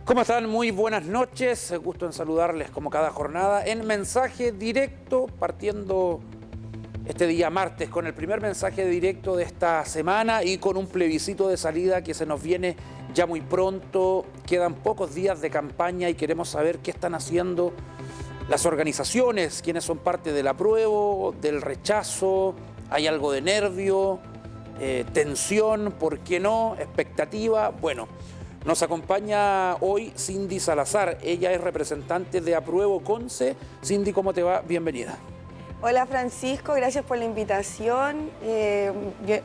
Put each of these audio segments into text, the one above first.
¿Cómo están? Muy buenas noches. Gusto en saludarles como cada jornada en mensaje directo, partiendo este día martes con el primer mensaje directo de esta semana y con un plebiscito de salida que se nos viene ya muy pronto. Quedan pocos días de campaña y queremos saber qué están haciendo las organizaciones, quiénes son parte del apruebo, del rechazo. Hay algo de nervio, tensión, ¿por qué no? Expectativa. Bueno, nos acompaña hoy Cindy Salazar. Ella es representante de Apruebo Conce. Cindy, ¿cómo te va? Bienvenida. Hola Francisco, gracias por la invitación.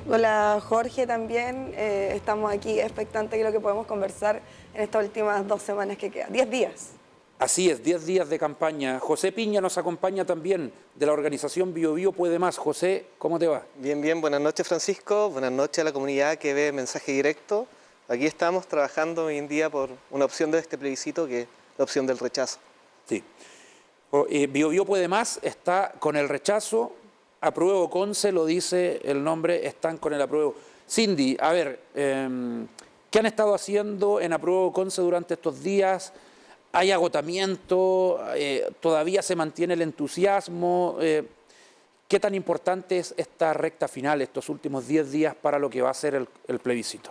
Hola Jorge también. Estamos aquí expectantes de lo que podemos conversar en estas últimas 2 semanas que quedan. 10 días. Así es, 10 días de campaña. José Piña nos acompaña también de la organización Biobío Puede Más. José, ¿cómo te va? Bien, bien. Buenas noches, Francisco. Buenas noches a la comunidad que ve Mensaje Directo. Aquí estamos trabajando hoy en día por una opción de este plebiscito, que es la opción del rechazo. Sí. Biobío Puede Más está con el rechazo. Apruebo Conce, lo dice el nombre, están con el apruebo. Cindy, a ver, ¿qué han estado haciendo en Apruebo Conce durante estos días? ¿Hay agotamiento? ¿Todavía se mantiene el entusiasmo? ¿Qué tan importante es esta recta final, estos últimos 10 días para lo que va a ser el plebiscito?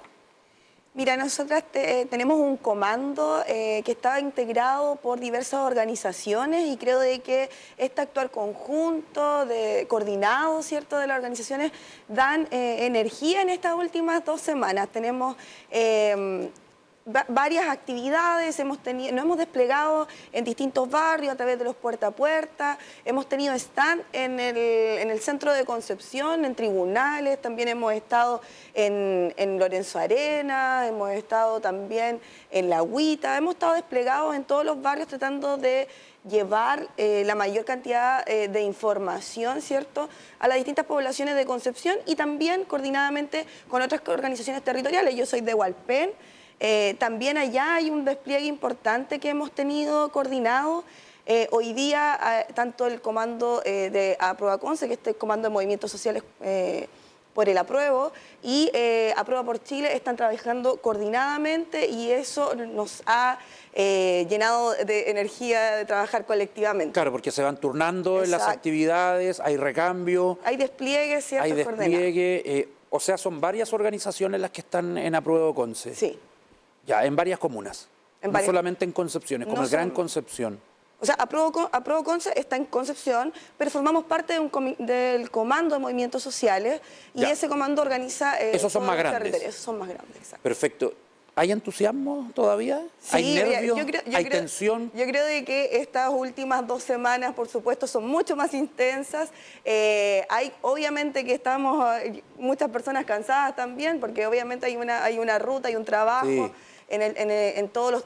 Mira, nosotras tenemos un comando que está integrado por diversas organizaciones y creo de que este actuar conjunto, coordinado, ¿cierto?, de las organizaciones dan energía en estas últimas 2 semanas. Tenemos varias actividades, nos hemos desplegado en distintos barrios a través de los puerta a puerta, hemos tenido stand en el centro de Concepción, en tribunales, también hemos estado en Lorenzo Arenas, hemos estado también en La Agüita, hemos estado desplegados en todos los barrios tratando de llevar la mayor cantidad de información, ¿cierto?, a las distintas poblaciones de Concepción y también coordinadamente con otras organizaciones territoriales. Yo soy de Hualpén. También allá hay un despliegue importante que hemos tenido coordinado. Hoy día, tanto el comando de Apruebo Conce, que es el comando de movimientos sociales por el apruebo, y Aprueba por Chile están trabajando coordinadamente y eso nos ha llenado de energía de trabajar colectivamente. Claro, porque se van turnando en las actividades, hay recambio. Hay despliegue, ¿cierto? Hay despliegue, o sea, son varias organizaciones las que están en Apruebo Conce. Sí. Ya, en varias comunas, no solamente en Concepción, como el Gran Concepción. O sea, Apruebo Conce está en Concepción, pero formamos parte del comando de movimientos sociales y ese comando organiza... esos son más grandes. Esos son más grandes, exacto. Perfecto. ¿Hay entusiasmo todavía? Sí, ¿Hay nervios? ¿Hay tensión? Yo creo de que estas últimas 2 semanas, por supuesto, son mucho más intensas. Obviamente que estamos muchas personas cansadas también, porque obviamente hay una ruta, hay un trabajo. Sí. En todos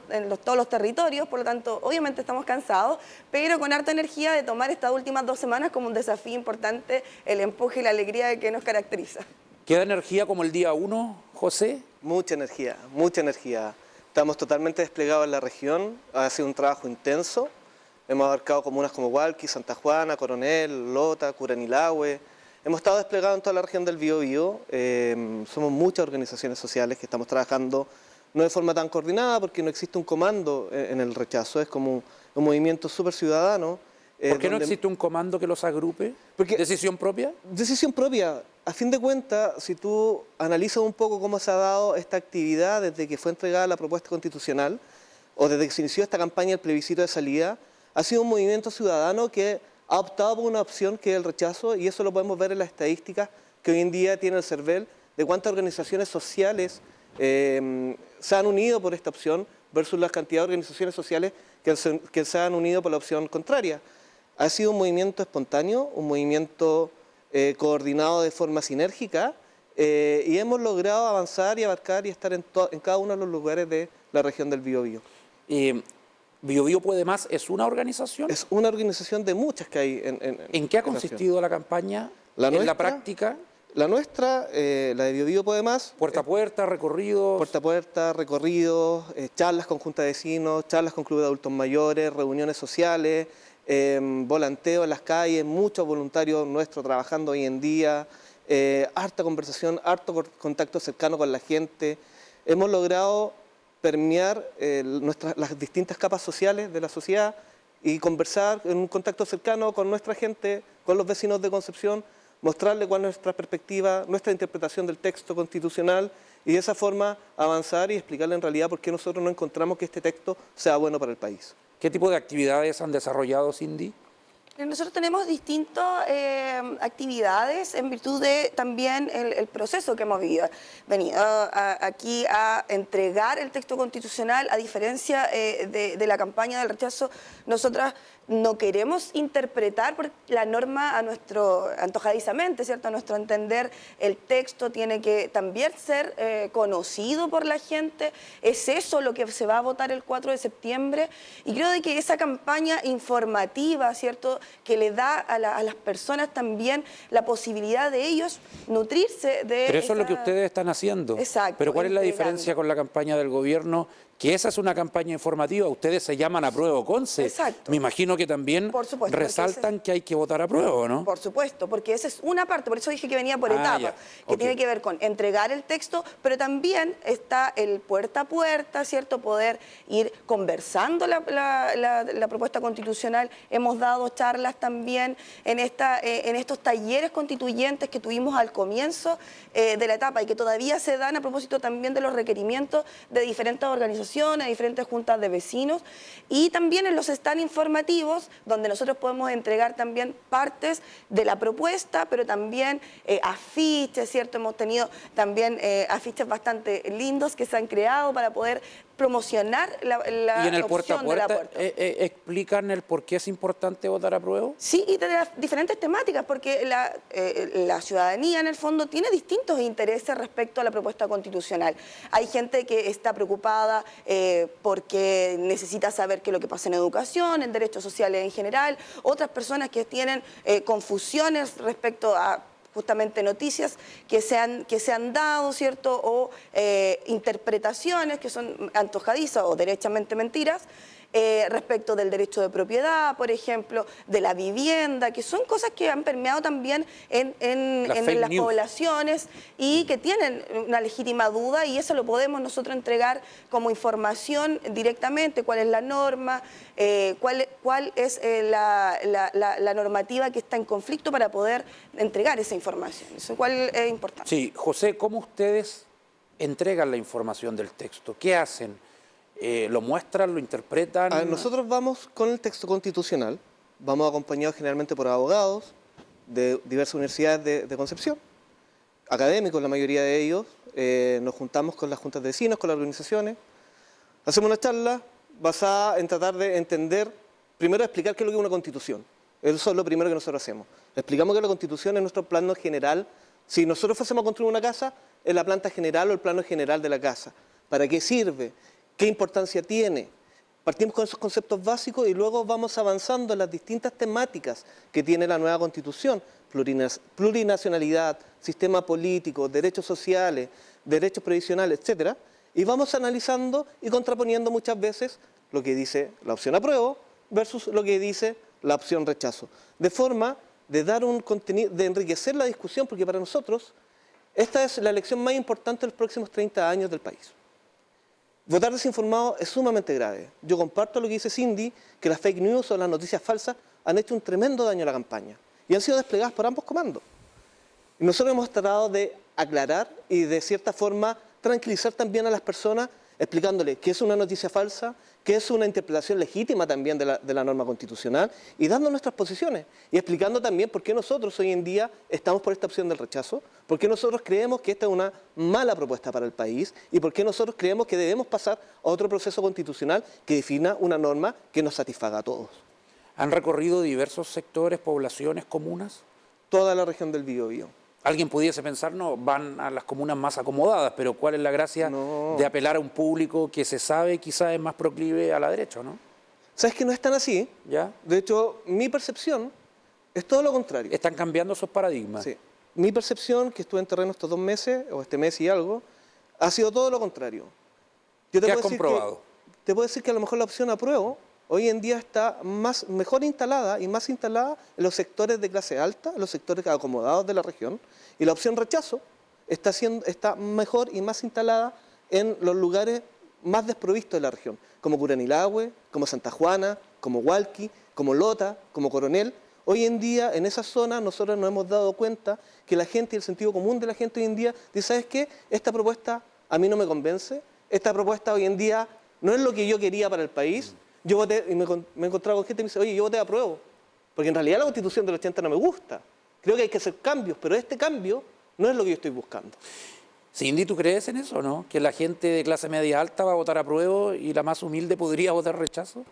los territorios, por lo tanto, obviamente estamos cansados, pero con harta energía de tomar estas últimas 2 semanas como un desafío importante, el empuje y la alegría que nos caracteriza. ¿Queda energía como el día 1, José? Mucha energía, mucha energía. Estamos totalmente desplegados en la región, ha sido un trabajo intenso. Hemos abarcado comunas como Hualqui, Santa Juana, Coronel, Lota, Curanilahue. Hemos estado desplegados en toda la región del Biobío. Somos muchas organizaciones sociales que estamos trabajando no de forma tan coordinada porque no existe un comando en el rechazo, es como un movimiento súper ciudadano. ¿Por qué no existe un comando que los agrupe? ¿Decisión propia? Decisión propia. A fin de cuentas, si tú analizas un poco cómo se ha dado esta actividad desde que fue entregada la propuesta constitucional o desde que se inició esta campaña del plebiscito de salida, ha sido un movimiento ciudadano que ha optado por una opción que es el rechazo y eso lo podemos ver en las estadísticas que hoy en día tiene el CERVEL de cuántas organizaciones sociales se han unido por esta opción versus la cantidad de organizaciones sociales que se han unido por la opción contraria. Ha sido un movimiento espontáneo, un movimiento coordinado de forma sinérgica y hemos logrado avanzar y abarcar y estar en cada uno de los lugares de la región del Biobío. ¿Biobío Puede Más es una organización? Es una organización de muchas que hay ¿En qué ha consistido la campaña? ¿En la práctica? La nuestra, la de Biobío Puede Más. Puerta a puerta, recorridos. Puerta a puerta, recorridos, charlas con junta de vecinos, charlas con clubes de adultos mayores, reuniones sociales, volanteo en las calles, muchos voluntarios nuestros trabajando hoy en día, harta conversación, harto contacto cercano con la gente. Hemos logrado permear las distintas capas sociales de la sociedad y conversar en un contacto cercano con nuestra gente, con los vecinos de Concepción, mostrarle cuál es nuestra perspectiva, nuestra interpretación del texto constitucional y de esa forma avanzar y explicarle en realidad por qué nosotros no encontramos que este texto sea bueno para el país. ¿Qué tipo de actividades han desarrollado, Cindy? Nosotros tenemos distintas actividades en virtud de también el proceso que hemos venido aquí a entregar el texto constitucional. A diferencia de la campaña del rechazo, nosotras no queremos interpretar la norma a nuestro antojadizamente, ¿cierto? A nuestro entender, el texto tiene que también ser conocido por la gente. Es eso lo que se va a votar el 4 de septiembre. Y creo de que esa campaña informativa, ¿cierto?, que le da a las personas también la posibilidad de ellos nutrirse de... Pero eso es lo que ustedes están haciendo. Exacto. Pero ¿cuál es la diferencia con la campaña del gobierno? Que esa es una campaña informativa, ustedes se llaman Apruebo Conce. Exacto. Me imagino que también resaltan que hay que votar apruebo, ¿no? Por supuesto, porque esa es una parte, por eso dije que venía por etapas, que tiene que ver con entregar el texto, pero también está el puerta a puerta, ¿cierto? Poder ir conversando la propuesta constitucional. Hemos dado charlas también en estos talleres constituyentes que tuvimos al comienzo de la etapa y que todavía se dan a propósito también de los requerimientos de diferentes organizaciones, diferentes juntas de vecinos, y también en los stands informativos donde nosotros podemos entregar también partes de la propuesta, pero también afiches, ¿cierto? Hemos tenido también afiches bastante lindos que se han creado para poder promocionar la ¿Y en el puerta a opción de la puerta explican el por qué es importante votar apruebo? Sí, y de las diferentes temáticas, porque la ciudadanía en el fondo tiene distintos intereses respecto a la propuesta constitucional. Hay gente que está preocupada porque necesita saber qué es lo que pasa en educación, en derechos sociales en general, otras personas que tienen confusiones respecto a justamente noticias que se han dado, ¿cierto? O interpretaciones que son antojadizas o derechamente mentiras respecto del derecho de propiedad, por ejemplo, de la vivienda, que son cosas que han permeado también en las poblaciones y que tienen una legítima duda, y eso lo podemos nosotros entregar como información directamente, cuál es la norma, cuál es la normativa que está en conflicto para poder entregar esa información. Eso cuál es importante. Sí, José, ¿cómo ustedes entregan la información del texto? ¿Qué hacen? ¿Lo muestran, lo interpretan? Nosotros vamos con el texto constitucional, vamos acompañados generalmente por abogados de diversas universidades de Concepción, académicos la mayoría de ellos, nos juntamos con las juntas de vecinos, con las organizaciones, hacemos una charla basada en tratar de entender, primero explicar qué es lo que es una constitución. Eso es lo primero que nosotros hacemos. Explicamos que la constitución es nuestro plano general. Si nosotros fuésemos a construir una casa, es la planta general o el plano general de la casa. ¿Para qué sirve? ¿Qué importancia tiene? Partimos con esos conceptos básicos y luego vamos avanzando en las distintas temáticas que tiene la nueva Constitución. Plurinacionalidad, sistema político, derechos sociales, derechos previsionales, etc. Y vamos analizando y contraponiendo muchas veces lo que dice la opción apruebo versus lo que dice la opción rechazo. De forma de dar un contenido, de enriquecer la discusión, porque para nosotros esta es la elección más importante de los próximos 30 años del país. Votar desinformado es sumamente grave. Yo comparto lo que dice Cindy, que las fake news o las noticias falsas han hecho un tremendo daño a la campaña y han sido desplegadas por ambos comandos. Y nosotros hemos tratado de aclarar y de cierta forma tranquilizar también a las personas explicándoles qué es una noticia falsa, qué es una interpretación legítima también de la norma constitucional y dando nuestras posiciones y explicando también por qué nosotros hoy en día estamos por esta opción del rechazo, por qué nosotros creemos que esta es una mala propuesta para el país y por qué nosotros creemos que debemos pasar a otro proceso constitucional que defina una norma que nos satisfaga a todos. ¿Han recorrido diversos sectores, poblaciones, comunas? Toda la región del Biobío. Alguien pudiese pensar, no, van a las comunas más acomodadas, pero ¿cuál es la gracia de apelar a un público que se sabe quizás es más proclive a la derecha, no? ¿Sabes que no es tan así? ¿Ya? De hecho, mi percepción es todo lo contrario. Están cambiando esos paradigmas. Sí. Mi percepción, que estuve en terreno estos 2 meses, o este mes y algo, ha sido todo lo contrario. ¿Qué has comprobado? Te puedo decir que a lo mejor la opción apruebo hoy en día está mejor instalada y más instalada en los sectores de clase alta, en los sectores acomodados de la región, y la opción rechazo está mejor y más instalada en los lugares más desprovistos de la región, como Curanilahue, como Santa Juana, como Hualqui, como Lota, como Coronel. Hoy en día, en esa zona, nosotros nos hemos dado cuenta que la gente y el sentido común de la gente hoy en día dice, ¿sabes qué? Esta propuesta a mí no me convence, esta propuesta hoy en día no es lo que yo quería para el país. Yo voté, y me he encontrado con gente que me dice, oye, yo voté a apruebo, porque en realidad la Constitución del 80 no me gusta. Creo que hay que hacer cambios, pero este cambio no es lo que yo estoy buscando. Cindy, ¿tú crees en eso, no? ¿Que la gente de clase media alta va a votar apruebo y la más humilde podría votar rechazo?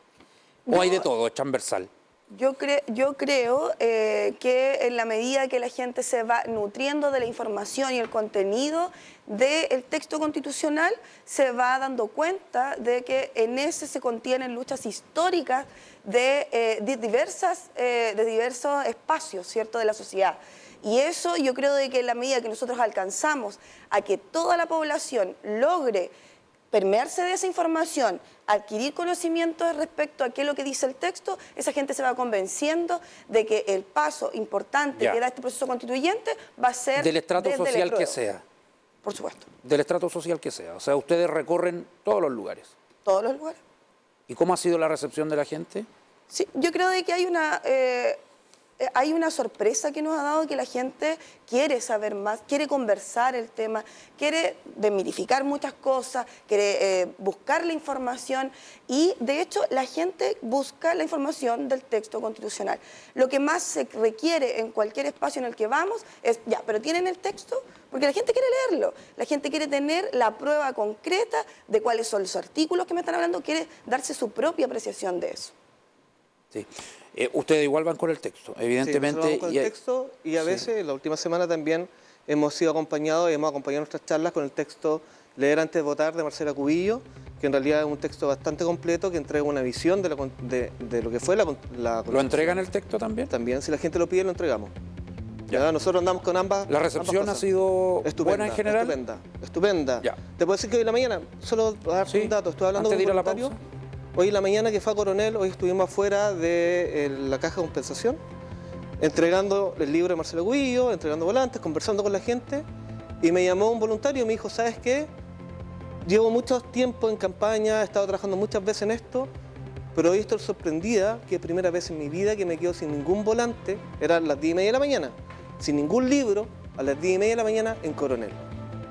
¿O hay de todo, es transversal? Yo creo que en la medida que la gente se va nutriendo de la información y el contenido del texto constitucional, se va dando cuenta de que en ese se contienen luchas históricas de diversos espacios, ¿cierto?, de la sociedad. Y eso yo creo de que en la medida que nosotros alcanzamos a que toda la población logre permearse de esa información, adquirir conocimiento respecto a qué es lo que dice el texto, esa gente se va convenciendo de que el paso importante que da este proceso constituyente va a ser del estrato social que sea. Por supuesto. Del estrato social que sea. O sea, ustedes recorren todos los lugares. Todos los lugares. ¿Y cómo ha sido la recepción de la gente? Sí, yo creo de que hay una sorpresa que nos ha dado, que la gente quiere saber más, quiere conversar el tema, quiere desmitificar muchas cosas, quiere buscar la información y de hecho la gente busca la información del texto constitucional. Lo que más se requiere en cualquier espacio en el que vamos es, ya, pero ¿tienen el texto? Porque la gente quiere leerlo, la gente quiere tener la prueba concreta de cuáles son los artículos que me están hablando, quiere darse su propia apreciación de eso. Sí. Ustedes igual van con el texto, evidentemente. Sí, vamos con el texto y a veces, la última semana también, hemos sido acompañados y hemos acompañado nuestras charlas con el texto Leer antes de votar de Marcela Cubillo, que en realidad es un texto bastante completo que entrega una visión de lo que fue la ¿Lo entregan el texto también? También, si la gente lo pide, lo entregamos. Ya. Nosotros andamos con ambas. ¿La recepción ha sido buena en general? Estupenda. Ya. Te puedo decir que hoy en la mañana, solo para darte un dato, estuve hablando con un voluntario. Hoy en la mañana que fue a Coronel, hoy estuvimos afuera de la caja de compensación, entregando el libro de Marcelo Cubillo, entregando volantes, conversando con la gente, y me llamó un voluntario y me dijo, ¿sabes qué? Llevo mucho tiempo en campaña, he estado trabajando muchas veces en esto, pero hoy estoy sorprendida que es primera vez en mi vida que me quedo sin ningún volante, eran las 10:30 de la mañana, sin ningún libro, a las 10:30 de la mañana en Coronel.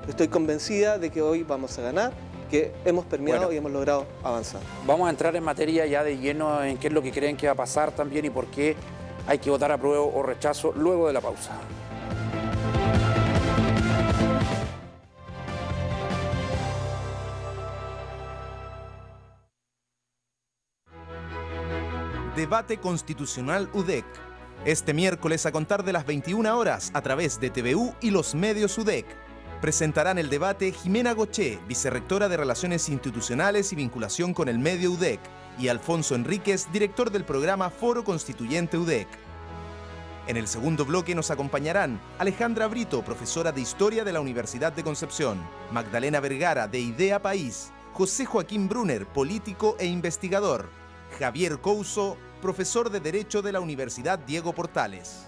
Estoy convencida de que hoy vamos a ganar, que hemos permeado y hemos logrado avanzar. Vamos a entrar en materia ya de lleno en qué es lo que creen que va a pasar también y por qué hay que votar apruebo o rechazo luego de la pausa. Debate Constitucional UDEC. Este miércoles a contar de las 21 horas a través de TVU y los medios UDEC. Presentarán el debate Jimena Goché, vicerrectora de Relaciones Institucionales y Vinculación con el Medio UDEC, y Alfonso Enríquez, director del programa Foro Constituyente UDEC. En el segundo bloque nos acompañarán Alejandra Brito, profesora de Historia de la Universidad de Concepción, Magdalena Vergara, de Idea País, José Joaquín Brunner, político e investigador, Javier Couso, profesor de Derecho de la Universidad Diego Portales.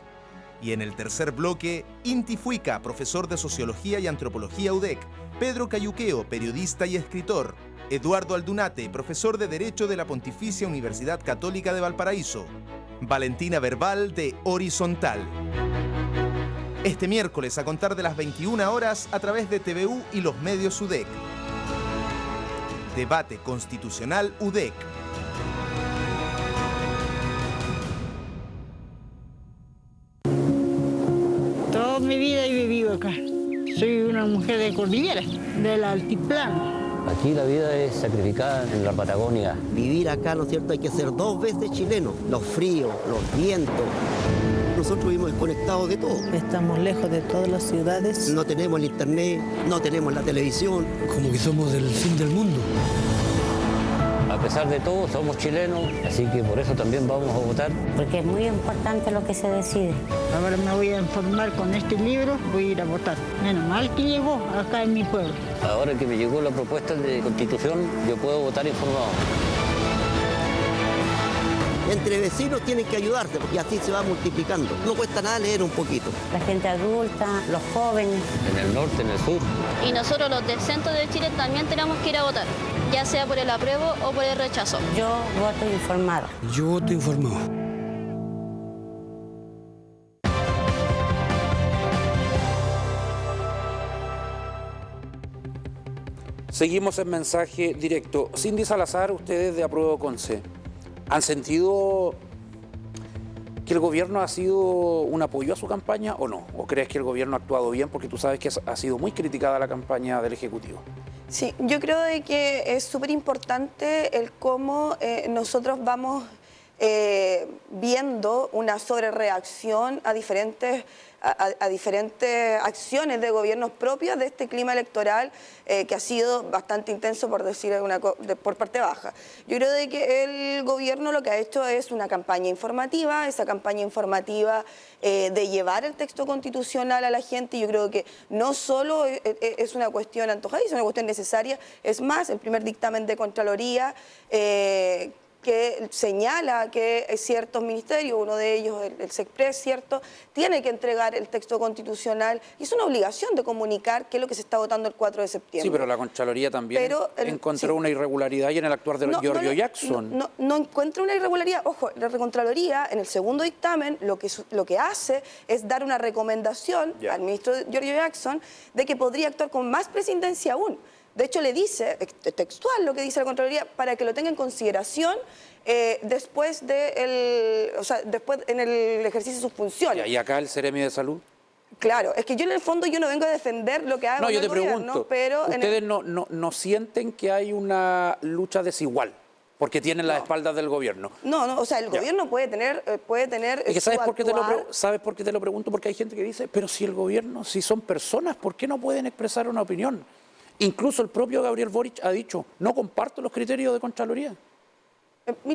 Y en el tercer bloque, Inti Fuica, profesor de Sociología y Antropología UDEC, Pedro Cayuqueo, periodista y escritor, Eduardo Aldunate, profesor de Derecho de la Pontificia Universidad Católica de Valparaíso, Valentina Verbal, de Horizontal. Este miércoles a contar de las 21 horas a través de TVU y los medios UDEC. Debate Constitucional UDEC. Toda mi vida he vivido acá. Soy una mujer de cordillera, del altiplano. Aquí la vida es sacrificada en la Patagonia. Vivir acá, ¿no es cierto?, hay que ser 2 veces chileno. Los fríos, los vientos. Nosotros vivimos desconectados de todo. Estamos lejos de todas las ciudades. No tenemos el internet, no tenemos la televisión. Como que somos del fin del mundo. A pesar de todo, somos chilenos, así que por eso también vamos a votar. Porque es muy importante lo que se decide. Ahora me voy a informar con este libro, voy a ir a votar. Menos mal que llegó acá en mi pueblo. Ahora que me llegó la propuesta de constitución, yo puedo votar informado. Entre vecinos tienen que ayudarse, porque así se va multiplicando. No cuesta nada leer un poquito. La gente adulta, los jóvenes. En el norte, en el sur. Y nosotros los del centro de Chile también tenemos que ir a votar. ya sea por el apruebo o por el rechazo. Yo voto informado. Yo voto informado. Seguimos en mensaje directo. Cindy Salazar, ustedes de Apruebo Conce, ¿han sentido que el gobierno ha sido un apoyo a su campaña o no? ¿O crees que el gobierno ha actuado bien? Porque tú sabes que ha sido muy criticada la campaña del Ejecutivo. Sí, yo creo de que es súper importante el cómo nosotros vamos viendo una sobrereacción a diferentes acciones de gobiernos propios de este clima electoral que ha sido bastante intenso, por decir por parte baja. Yo creo de que el gobierno lo que ha hecho es una campaña informativa, esa campaña informativa de llevar el texto constitucional a la gente. Yo creo que no solo es una cuestión antojadiza, es una cuestión necesaria. Es más, el primer dictamen de Contraloría que señala que ciertos ministerios, uno de ellos el SECPRES, ¿cierto?, tiene que entregar el texto constitucional y es una obligación de comunicar qué es lo que se está votando el 4 de septiembre. Sí, pero la Contraloría también encontró una irregularidad y en el actuar de Giorgio Jackson. No encuentra una irregularidad. Ojo, la Contraloría en el segundo dictamen lo que hace es dar una recomendación al ministro Giorgio Jackson de que podría actuar con más prescindencia aún. De hecho, le dice, textual lo que dice la Contraloría, para que lo tenga en consideración después en el ejercicio de sus funciones. ¿Y acá el Seremi de Salud? Claro, es que yo en el fondo no vengo a defender lo que haga el gobierno, pero ¿ustedes no sienten que hay una lucha desigual? Porque tienen las espaldas del gobierno. No, o sea, el gobierno puede tener es que ¿sabes por qué te lo pregunto? Porque hay gente que dice, pero si el gobierno, si son personas, ¿por qué no pueden expresar una opinión? Incluso el propio Gabriel Boric ha dicho, no comparto los criterios de Contraloría.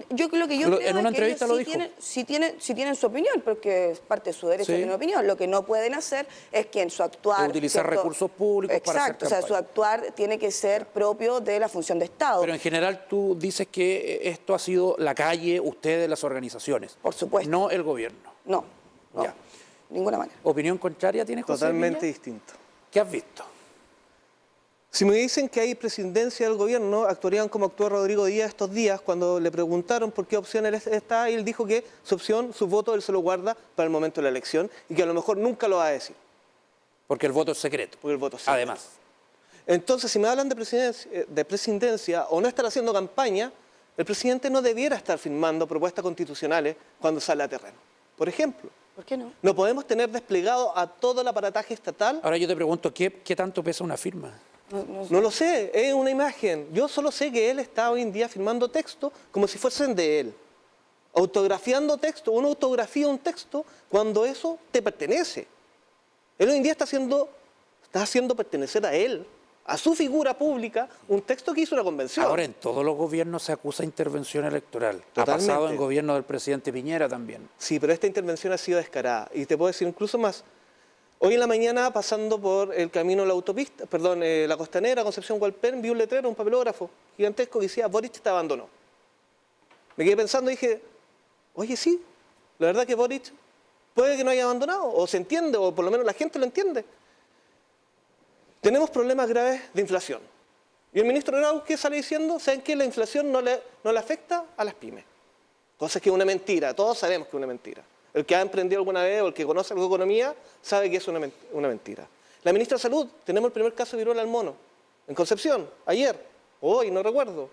Yo creo que en una entrevista lo dijo. Sí tienen su opinión, porque es parte de su derecho de tener opinión. Lo que no pueden hacer es que en su actuar... utilizar recursos públicos para hacer campaña. O sea, su actuar tiene que ser propio de la función de Estado. Pero en general tú dices que esto ha sido la calle, ustedes, las organizaciones. Por supuesto. No el gobierno. No, de ninguna manera. ¿Opinión contraria tienes, José Totalmente Villa? distinto. ¿Qué has visto? Si me dicen que hay presidencia del gobierno, actuarían como actuó Rodrigo Díaz estos días cuando le preguntaron por qué opción él está y él dijo que su opción, su voto, él se lo guarda para el momento de la elección y que a lo mejor nunca lo va a decir. Porque el voto es secreto. Porque el voto es secreto. Además. Entonces, si me hablan de presidencia o no estar haciendo campaña, el presidente no debiera estar firmando propuestas constitucionales cuando sale a terreno. Por ejemplo. ¿Por qué no? No podemos tener desplegado a todo el aparataje estatal. Ahora yo te pregunto, ¿qué tanto pesa una firma? No lo sé, es una imagen. Yo solo sé que él está hoy en día firmando texto como si fuesen de él. Autografiando texto. Uno autografía un texto cuando eso te pertenece. Él hoy en día está haciendo pertenecer a él, a su figura pública, un texto que hizo una convención. Ahora en todos los gobiernos se acusa intervención electoral. Totalmente. Ha pasado en gobierno del presidente Piñera también. Sí, pero esta intervención ha sido descarada. Y te puedo decir incluso más. Hoy en la mañana, pasando por el camino la autopista, la Costanera, Concepción Hualpén, vi un letrero, un papelógrafo gigantesco que decía Boric te abandonó. Me quedé pensando y dije, oye, sí, la verdad que Boric puede que no haya abandonado, o se entiende, o por lo menos la gente lo entiende. Tenemos problemas graves de inflación. Y el ministro Grau, ¿qué sale diciendo? ¿Saben qué? La inflación no le afecta a las pymes. Cosa que es una mentira, todos sabemos que es una mentira. El que ha emprendido alguna vez o el que conoce algo de economía sabe que es una mentira. La ministra de Salud, tenemos el primer caso de viruela al mono en Concepción, ayer, o hoy, no recuerdo.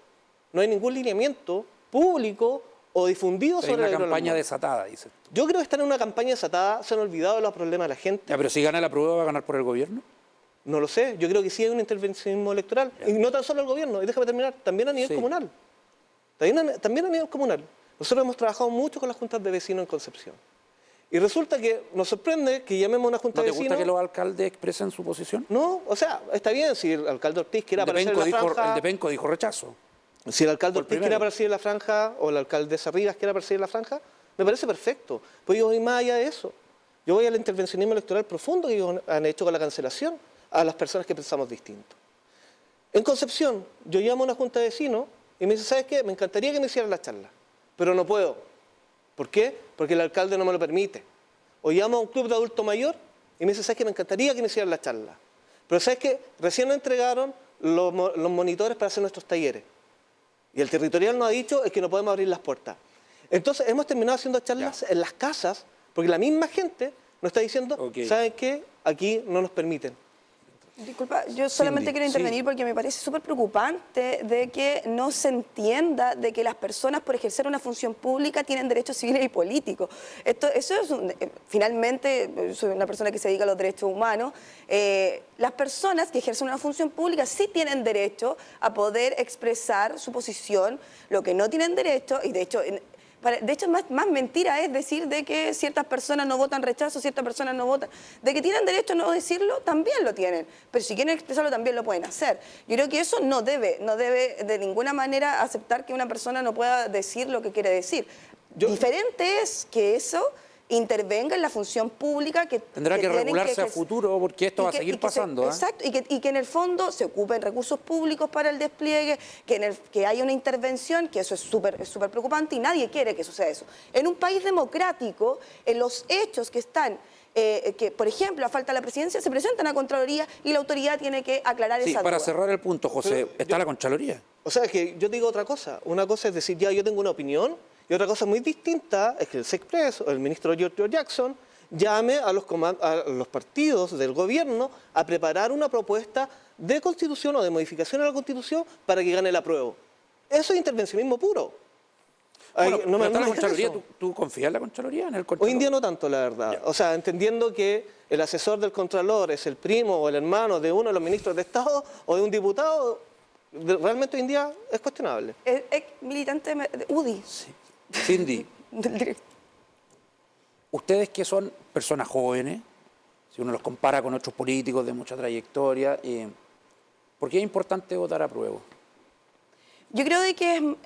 No hay ningún lineamiento público o difundido sobre la viruela al mono. Una campaña desatada, dice. Yo creo que están en una campaña desatada, se han olvidado de los problemas de la gente. Ya, pero si gana la prueba, ¿va a ganar por el gobierno? No lo sé, yo creo que sí hay un intervencionismo electoral. Ya. Y no tan solo el gobierno, y déjame terminar, también a nivel comunal. También a nivel comunal. Nosotros hemos trabajado mucho con las juntas de vecinos en Concepción. Y resulta que nos sorprende que llamemos a una junta de vecinos... ¿No te gusta que los alcaldes expresen su posición? No, o sea, está bien si el alcalde Ortiz quiere aparecer en la franja... El de Penco dijo rechazo. Si el alcalde Ortiz quiere aparecer en la franja, o la alcaldesa Rivas quiere aparecer en la franja, me parece perfecto. Pues yo voy más allá de eso. Yo voy al intervencionismo electoral profundo que ellos han hecho con la cancelación a las personas que pensamos distinto. En Concepción, yo llamo a una junta de vecinos y me dice, ¿sabes qué? Me encantaría que me hicieran la charla, pero no puedo. ¿Por qué? Porque el alcalde no me lo permite. O llamo a un club de adulto mayor y me dice, ¿sabes qué? Me encantaría que me hicieran la charla. Pero ¿sabes qué? Recién nos entregaron los monitores para hacer nuestros talleres. Y el territorial nos ha dicho es que no podemos abrir las puertas. Entonces hemos terminado haciendo charlas en las casas, porque la misma gente nos está diciendo, ¿saben qué? Aquí no nos permiten. Disculpa, yo solamente quiero intervenir porque me parece súper preocupante de que no se entienda de que las personas por ejercer una función pública tienen derechos civiles y políticos. Eso es finalmente, soy una persona que se dedica a los derechos humanos, las personas que ejercen una función pública sí tienen derecho a poder expresar su posición, lo que no tienen derecho, y de hecho más mentira es decir de que ciertas personas no votan rechazo, ciertas personas no votan. De que tienen derecho a no decirlo, también lo tienen. Pero si quieren expresarlo, también lo pueden hacer. Yo creo que eso no debe de ninguna manera aceptar que una persona no pueda decir lo que quiere decir. Diferente es que eso intervenga en la función pública que tendrá que regularse a futuro, porque esto va a seguir pasando. Exacto, y que en el fondo se ocupen recursos públicos para el despliegue, que haya una intervención, que eso es súper preocupante y nadie quiere que suceda eso. En un país democrático, en los hechos que están, que por ejemplo, a falta de la presidencia, se presentan a Contraloría y la autoridad tiene que aclarar esa duda. Para cerrar el punto, José, ¿está la Contraloría? O sea, que yo digo otra cosa. Una cosa es decir, ya yo tengo una opinión, y otra cosa muy distinta es que el SECPRES o el ministro George Jackson llame a los partidos del gobierno a preparar una propuesta de constitución o de modificación a la constitución para que gane el apruebo. Eso es intervencionismo puro. Bueno, la Contraloría, ¿tú confías en la Contraloría? Hoy en día no tanto, la verdad. O sea, entendiendo que el asesor del Contralor es el primo o el hermano de uno de los ministros de Estado o de un diputado, realmente hoy en día es cuestionable. Es militante de UDI. Sí. Cindy, ustedes que son personas jóvenes, si uno los compara con otros políticos de mucha trayectoria, ¿por qué es importante votar a prueba? Yo creo de que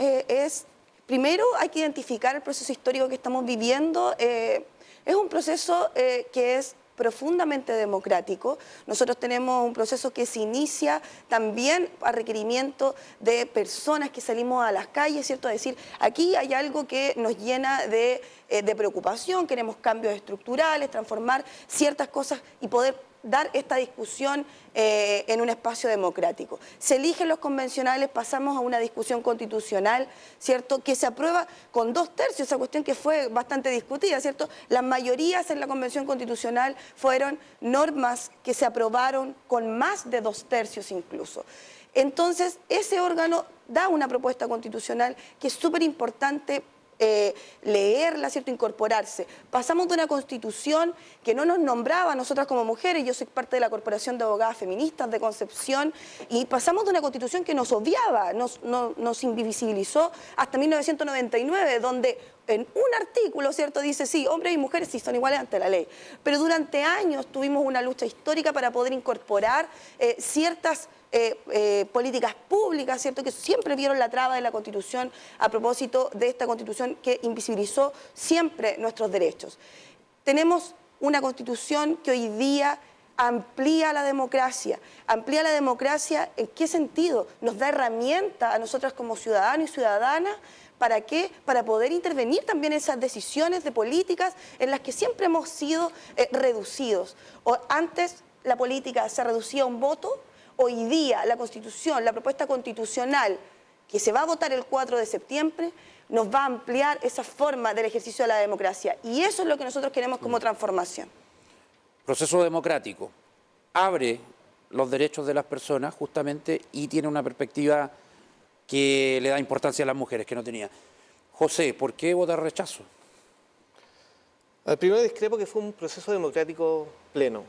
primero hay que identificar el proceso histórico que estamos viviendo. Es un proceso que es profundamente democrático. Nosotros tenemos un proceso que se inicia también a requerimiento de personas que salimos a las calles, ¿cierto? Es decir, aquí hay algo que nos llena de preocupación, queremos cambios estructurales, transformar ciertas cosas y poder dar esta discusión en un espacio democrático. Se eligen los convencionales, pasamos a una discusión constitucional, ¿cierto?, que se aprueba con 2/3, esa cuestión que fue bastante discutida, ¿cierto? Las mayorías en la Convención Constitucional fueron normas que se aprobaron con más de 2/3 incluso. Entonces, ese órgano da una propuesta constitucional que es súper importante leerla, ¿cierto?, incorporarse. Pasamos de una constitución que no nos nombraba a nosotras como mujeres, yo soy parte de la Corporación de Abogadas Feministas de Concepción, y pasamos de una constitución que nos obviaba, nos invisibilizó hasta 1999, donde en un artículo, ¿cierto?, dice, sí, hombres y mujeres sí son iguales ante la ley. Pero durante años tuvimos una lucha histórica para poder incorporar ciertas políticas públicas, ¿cierto?, que siempre vieron la traba de la Constitución a propósito de esta Constitución que invisibilizó siempre nuestros derechos. Tenemos una Constitución que hoy día amplía la democracia. ¿Amplía la democracia en qué sentido? Nos da herramientas a nosotras como ciudadanos y ciudadanas. ¿Para qué? Para poder intervenir también en esas decisiones de políticas en las que siempre hemos sido reducidos. Antes la política se reducía a un voto. Hoy día la Constitución, la propuesta constitucional que se va a votar el 4 de septiembre, nos va a ampliar esa forma del ejercicio de la democracia. Y eso es lo que nosotros queremos como transformación. Proceso democrático. Abre los derechos de las personas justamente y tiene una perspectiva que le da importancia a las mujeres, que no tenía. José, ¿por qué votar rechazo? Primero discrepo que fue un proceso democrático pleno.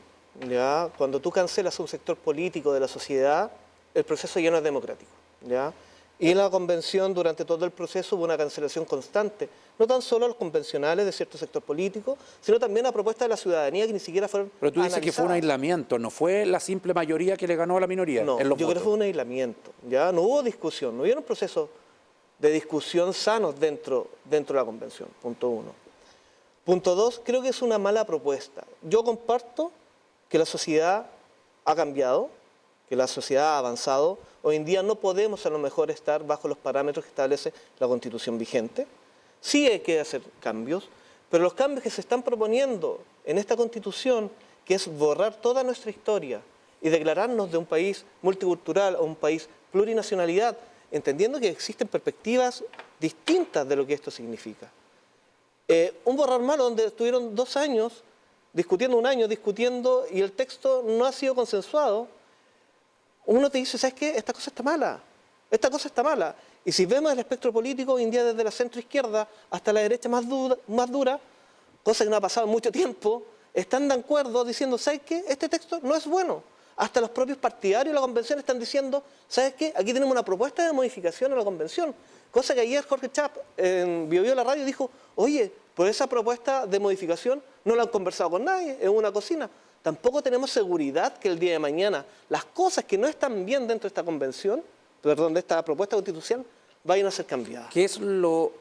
¿Ya? Cuando tú cancelas un sector político de la sociedad, el proceso ya no es democrático. ¿Ya? Y en la convención, durante todo el proceso, hubo una cancelación constante, no tan solo a los convencionales de cierto sector político, sino también a propuestas de la ciudadanía que ni siquiera fueron Pero tú dices analizadas. que fue un aislamiento, no fue la simple mayoría que le ganó a la minoría. No, yo creo que fue un aislamiento. ¿Ya? No hubo discusión, no hubo un proceso de discusión sano dentro de la convención, punto 1. Punto 2, creo que es una mala propuesta. Yo comparto que la sociedad ha cambiado, que la sociedad ha avanzado. Hoy en día no podemos a lo mejor estar bajo los parámetros que establece la Constitución vigente. Sí hay que hacer cambios, pero los cambios que se están proponiendo en esta Constitución, que es borrar toda nuestra historia y declararnos de un país multicultural o un país plurinacionalidad, entendiendo que existen perspectivas distintas de lo que esto significa. Un borrador malo donde estuvieron 2 años discutiendo, 1 año discutiendo, y el texto no ha sido consensuado, uno te dice, ¿sabes qué? Esta cosa está mala. Esta cosa está mala. Y si vemos el espectro político, hoy en día desde la centroizquierda hasta la derecha más dura, cosa que no ha pasado en mucho tiempo, están de acuerdo diciendo, ¿sabes qué? Este texto no es bueno. Hasta los propios partidarios de la convención están diciendo, ¿sabes qué? Aquí tenemos una propuesta de modificación a la convención. Cosa que ayer Jorge Chap en Biobío la radio dijo, oye, por esa propuesta de modificación no la han conversado con nadie, en una cocina. Tampoco tenemos seguridad que el día de mañana las cosas que no están bien dentro de esta convención, perdón, de esta propuesta constitucional, vayan a ser cambiadas. ¿Qué es lo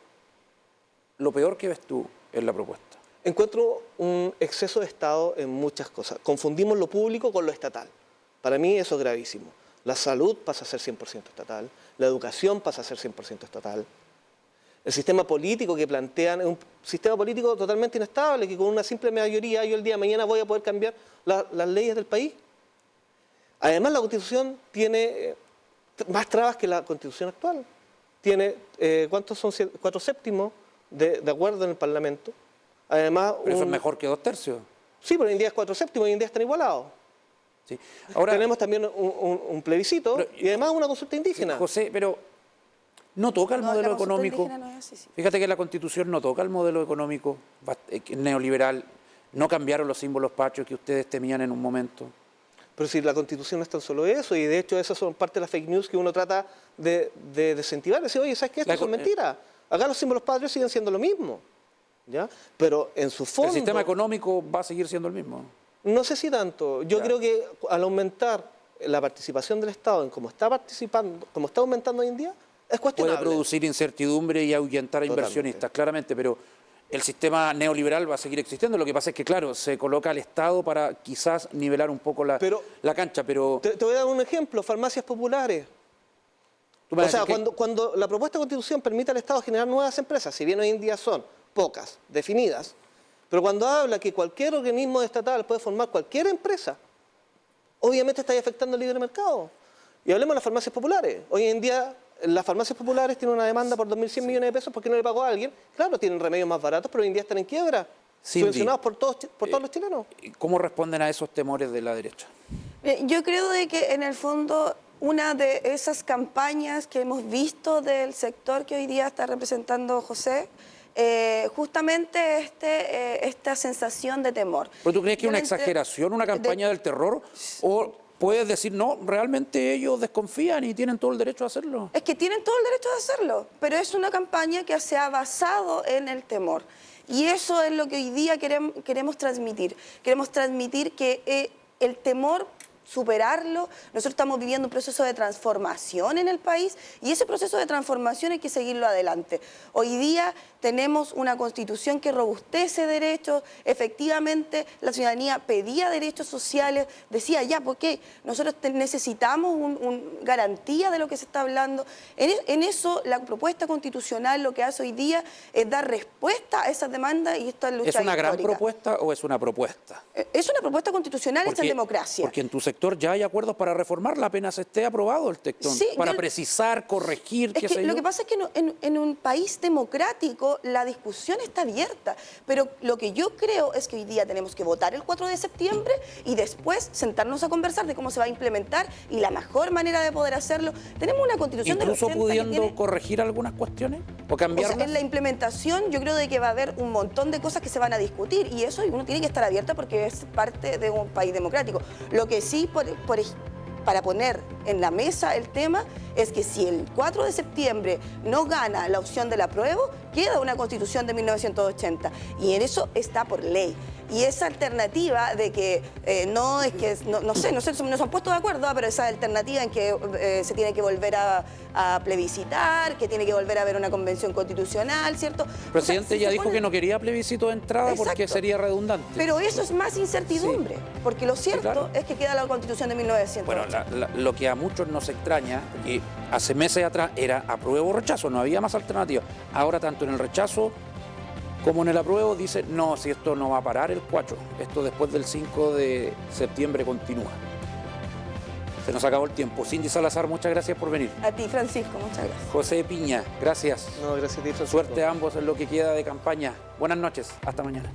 peor que ves tú en la propuesta? Encuentro un exceso de Estado en muchas cosas. Confundimos lo público con lo estatal. Para mí eso es gravísimo. La salud pasa a ser 100% estatal, la educación pasa a ser 100% estatal. El sistema político que plantean es un sistema político totalmente inestable, que con una simple mayoría yo el día de mañana voy a poder cambiar las leyes del país. Además, la Constitución tiene más trabas que la Constitución actual. Tiene, ¿cuántos son? 4/7 de acuerdo en el Parlamento. Además, pero eso es mejor que 2/3. Sí, pero hoy en día es 4/7, hoy en día están igualados. Sí. Ahora, tenemos también un plebiscito y además una consulta indígena. José, pero no toca el modelo económico. No es así, sí. Fíjate que la Constitución no toca el modelo económico neoliberal. No cambiaron los símbolos patrios que ustedes temían en un momento. Pero si la Constitución no es tan solo eso, y de hecho esas son parte de las fake news que uno trata de desincentivar. Decir, oye, ¿sabes qué? Esto son mentiras. Acá los símbolos patrios siguen siendo lo mismo. ¿Ya? Pero en su fondo... El sistema económico va a seguir siendo el mismo. No sé si tanto. Yo creo que al aumentar la participación del Estado en cómo está participando, como está aumentando hoy en día, es cuestionable. Puede producir incertidumbre y ahuyentar a inversionistas, claramente, pero el sistema neoliberal va a seguir existiendo. Lo que pasa es que, claro, se coloca al Estado para quizás nivelar un poco la cancha, pero... Te voy a dar un ejemplo, farmacias populares. O sea, cuando la propuesta de Constitución permite al Estado generar nuevas empresas, si bien hoy en día son pocas, definidas, pero cuando habla que cualquier organismo estatal puede formar cualquier empresa, obviamente está afectando el libre mercado. Y hablemos de las farmacias populares. Hoy en día las farmacias populares tienen una demanda por 2.100 millones de pesos porque no le pagó a alguien. Claro, tienen remedios más baratos, pero hoy en día están en quiebra, subvencionados por todos los chilenos. ¿Cómo responden a esos temores de la derecha? Yo creo de que en el fondo una de esas campañas que hemos visto del sector que hoy día está representando José, justamente esta sensación de temor. ¿Pero tú crees que es una exageración, una campaña del terror? ¿O puedes decir, no, realmente ellos desconfían y tienen todo el derecho a hacerlo? Es que tienen todo el derecho de hacerlo, pero es una campaña que se ha basado en el temor. Y eso es lo que hoy día queremos transmitir. Queremos transmitir que el temor, superarlo. Nosotros estamos viviendo un proceso de transformación en el país y ese proceso de transformación hay que seguirlo adelante. Hoy día tenemos una constitución que robustece derechos, efectivamente la ciudadanía pedía derechos sociales, decía ya, ¿por qué? Nosotros necesitamos una garantía de lo que se está hablando. En eso la propuesta constitucional lo que hace hoy día es dar respuesta a esas demandas y esta lucha histórica. ¿Es una gran histórica. propuesta o es una propuesta? Es una propuesta constitucional hecha en democracia. Porque en tu sector ya hay acuerdos para reformarla apenas esté aprobado el texto, sí, para precisar, corregir, qué sé yo. Lo que pasa es que en un país democrático la discusión está abierta, pero lo que yo creo es que hoy día tenemos que votar el 4 de septiembre y después sentarnos a conversar de cómo se va a implementar y la mejor manera de poder hacerlo. Tenemos una constitución de los 80 pudiendo corregir algunas cuestiones o cambiarlas. O sea, en la implementación yo creo de que va a haber un montón de cosas que se van a discutir y eso uno tiene que estar abierta porque es parte de un país democrático. Lo que sí, para poner en la mesa el tema es que si el 4 de septiembre no gana la opción del apruebo, queda una constitución de 1980 y en eso está por ley. Y esa alternativa de que no sé, nos han puesto de acuerdo, pero esa alternativa en que se tiene que volver a plebiscitar, que tiene que volver a haber una convención constitucional, ¿cierto? El presidente ya dijo que no quería plebiscito de entrada. Exacto. Porque sería redundante. Pero eso es más incertidumbre, porque lo cierto es que queda la constitución de 1980. Bueno, lo que a muchos nos extraña, porque hace meses atrás era apruebo o rechazo, no había más alternativas. Ahora tanto en el rechazo como en el apruebo dice, no, si esto no va a parar el 4, esto después del 5 de septiembre continúa. Se nos acabó el tiempo. Cindy Salazar, muchas gracias por venir. A ti, Francisco, muchas gracias. José Piña, gracias. No, gracias a ti, Francisco. Suerte a ambos en lo que queda de campaña. Buenas noches, hasta mañana.